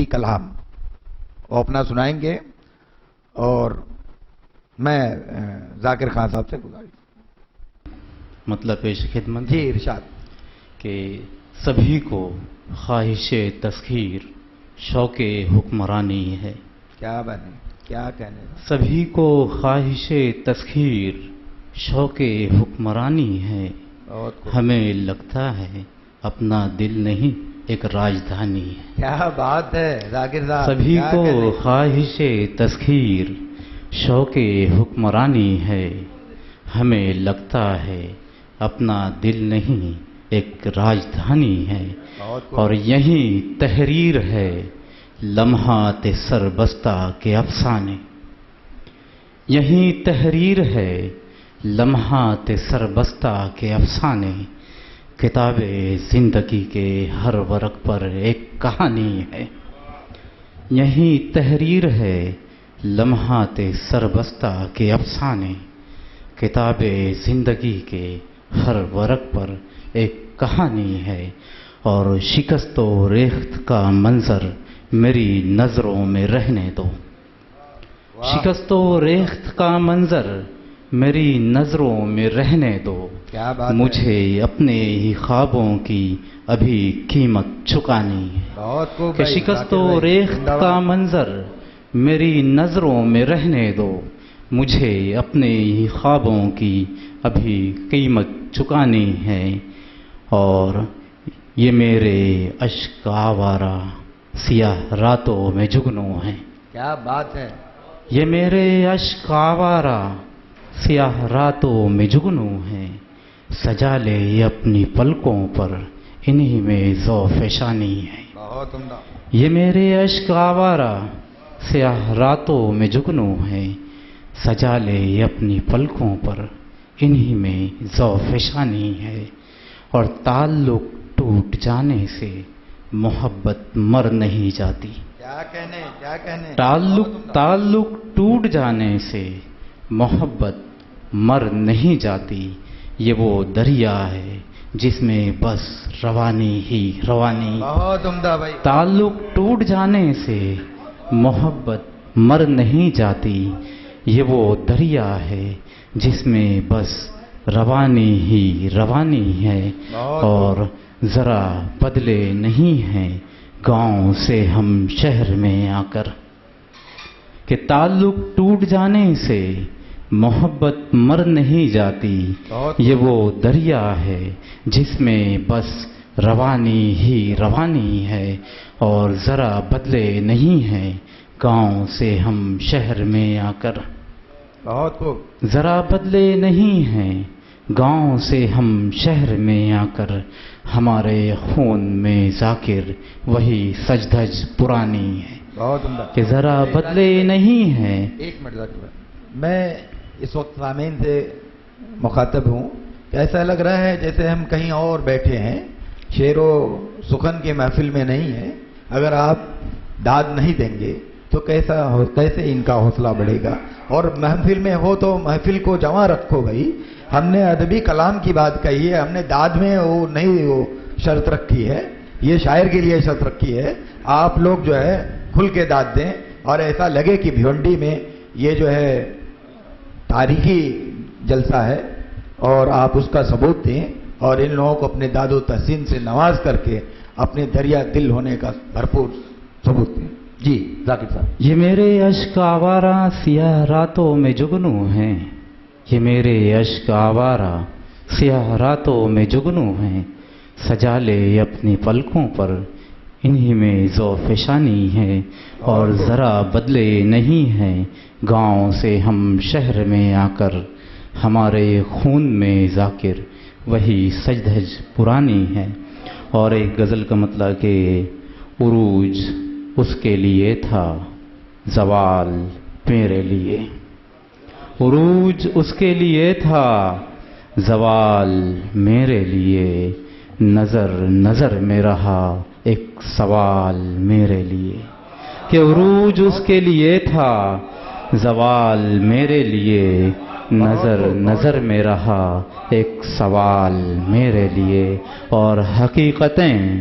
ادبی کلام وہ اپنا سنائیں گے، اور میں ذاکر خان صاحب سے گزارش مطلب پیش خدمت جی ارشاد کہ سبھی کو خواہش تسخیر شوق حکمرانی ہے. کیا بنے کیا کہنے سبھی کو خواہش تسخیر شوق حکمرانی ہے. بہت خوب. ہمیں لگتا ہے اپنا دل نہیں ایک راجدھانی ہے. کیا بات ہے ذاکر صاحب، سبھی کیا کو کہنے؟ خواہش تسخیر شوق حکمرانی ہے. ہمیں لگتا ہے اپنا دل نہیں ایک راجدھانی ہے. بہت خوب. اور یہی تحریر ہے لمحات سربستہ کے افسانے. یہی تحریر ہے لمحات سربستہ کے افسانے. کتاب زندگی کے ہر ورق پر ایک کہانی ہے. یہی تحریر ہے لمحات سربستہ کے افسانے. کتاب زندگی کے ہر ورق پر ایک کہانی ہے. اور شکست و ریخت کا منظر میری نظروں میں رہنے دو. شکست و ریخت کا منظر میری نظروں میں رہنے دو. کیا بات ہے. مجھے اپنے ہی خوابوں کی ابھی قیمت چکانی ہے. بہت خوب کہ بھائی، شکست ذاکر و بھائی، ریخت زندہ کا باد. منظر میری نظروں میں رہنے دو. مجھے اپنے ہی خوابوں کی ابھی قیمت چکانی ہے. اور یہ میرے اشک آوارہ سیاہ راتوں میں جگنوں ہیں. کیا بات ہے. یہ میرے اشک آوارہ سیاہ راتوں میں جگنوں ہیں. سجا لے اپنی پلکوں پر انہی میں ذوف شانی ہے. بہت عمدہ. یہ میرے اشک آوارہ سیاہ راتوں میں جگنوں ہیں. سجا لے اپنی پلکوں پر انہی میں ذوف شانی ہے. اور تعلق ٹوٹ جانے سے محبت مر نہیں جاتی. کیا کہنے کیا کہنے. تعلق ٹوٹ جانے سے محبت مر نہیں جاتی. یہ وہ دریا ہے جس میں بس روانی ہی روانی. بہت عمدہ بھائی. تعلق ٹوٹ جانے سے محبت مر نہیں جاتی. یہ وہ دریا ہے جس میں بس روانی ہی روانی ہے. اور ذرا بدلے نہیں ہیں گاؤں سے ہم شہر میں آ کر. کہ تعلق ٹوٹ جانے سے محبت مر نہیں جاتی. یہ وہ دریا ہے جس میں بس روانی ہی روانی ہے. اور ذرا بدلے نہیں ہیں گاؤں سے ہم شہر میں آ کر. بہت خوب. ذرا بدلے نہیں ہیں گاؤں سے ہم شہر میں آ کر. ہمارے خون میں ذاکر وہی سجدھج پرانی ہے. بہت عمدہ. کہ ذرا بدلے نہیں ہیں. ایک منٹ ذاکر بھائی، میں اس وقت سامعین سے مخاطب ہوں. ایسا لگ رہا ہے جیسے ہم کہیں اور بیٹھے ہیں، شعر و سخن کی محفل میں نہیں ہیں. اگر آپ داد نہیں دیں گے تو کیسے ان کا حوصلہ بڑھے گا. اور محفل میں ہو تو محفل کو جمع رکھو بھائی. ہم نے ادبی کلام کی بات کہی ہے، ہم نے داد میں وہ نہیں وہ شرط رکھی ہے، یہ شاعر کے لیے شرط رکھی ہے. آپ لوگ جو ہے کھل کے داد دیں اور ایسا لگے کہ بھیونڈی میں یہ جو ہے تاریخی جلسہ ہے اور آپ اس کا ثبوت دیں اور ان لوگوں کو اپنے داد و تحسین سے نواز کر کے اپنے دریا دل ہونے کا بھرپور ثبوت دیں. جی ذاکر صاحب. یہ میرے اشک آوارہ سیاہ راتوں میں جگنوں ہیں. یہ میرے اشک آوارہ سیاہ راتوں میں جگنوں ہیں. سجا لے اپنی پلکوں پر انہی میں ذوف شانی ہے. اور ذرا بدلے نہیں ہیں گاؤں سے ہم شہر میں آ کر. ہمارے خون میں ذاکر وہی سجدھج پرانی ہے. اور ایک غزل کا مطلب کہ عروج اس کے لیے تھا زوال میرے لیے. عروج اس کے لیے تھا زوال میرے لیے. نظر نظر میں رہا ایک سوال میرے لیے. کہ عروج اس کے لیے تھا زوال میرے لیے. نظر نظر میں رہا ایک سوال میرے لیے. اور حقیقتیں